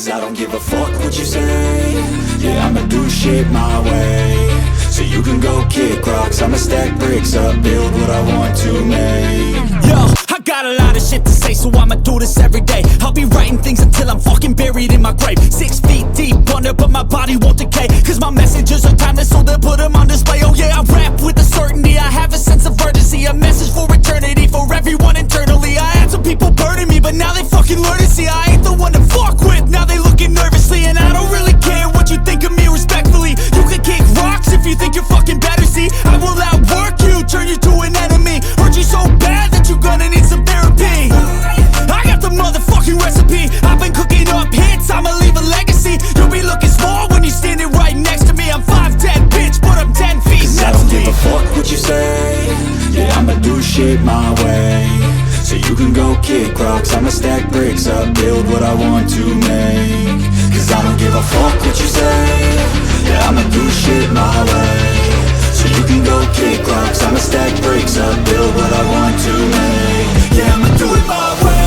Cause I don't give a fuck what you say. Yeah, I'ma do shit my way. So you can go kick rocks, I'ma stack bricks up, build what I want to make. Yo, I got a lot of shit to say, so I'ma do this every day. I'll be writing things until I'm fucking buried in my grave. 6 feet deep under, but my body won't decay. Cause my messages are timeless, so they'll put them on display. Oh yeah, I rap with a certainty, I have a sense of urgency. A message for eternity, for everyone internally. I had some people burning me, but now they fucking learn to see I ain't the one to fuck with, now they looking nervously. And I don't really care what you think of me, respectfully. You can kick rocks if you think you're fucking better, see. I will outwork you, turn you to an enemy. Hurt you so bad that you're gonna need some therapy. I got the motherfucking recipe, I've been cooking up hits, I'ma leave a legacy. You'll be looking small when you're standing right next to me. I'm 5'10", bitch, but I'm 10 feet Cause next I don't to give me. a fuck what you say. Yeah, I'ma do shit my way. So you can go kick rocks, I'ma stack bricks up, build what I want to make. Cause I don't give a fuck what you say. Yeah, I'ma do shit my way. So you can go kick rocks, I'ma stack bricks up, build what I want to make. Yeah, I'ma do it my way.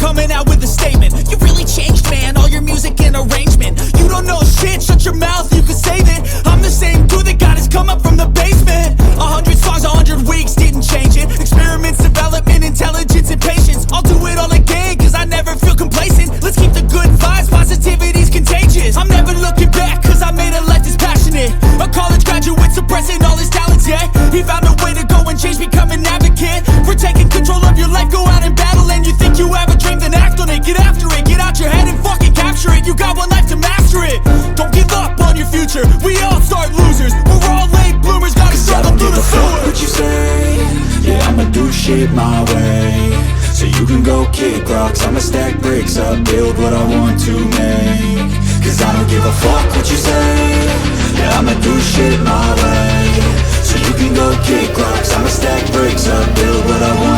Coming out with a statement. You really changed, man, all your music and arrangement. You don't know shit, shut your mouth, you can save it. I'm the same dude that got his come up from the basement. 100 songs, 100 weeks, didn't change it. Experiments, development, intelligence, and patience. I'll do it all again, cause I never feel complacent. Let's keep the good vibes, positivity's contagious. I'm never looking back, cause I made a life that's passionate. A college graduate suppressing all his talents, yeah. He found a way to go and change, become an advocate. For taking control of your life, go out and battle. And you think you have a dream, then act on it. Get after it, get out your head and fucking capture it. You got one life to master it. Don't give up on your future, we all start losers. We're all late bloomers, gotta struggle through the sewer. What you say? Yeah, I'ma do shit my way. So you can go kick rocks, I'ma stack bricks up, build what I want to make. Cause I don't give a fuck what you say. Yeah, I'ma do shit my way. So you can go kick rocks, I'ma stack bricks up, build what I want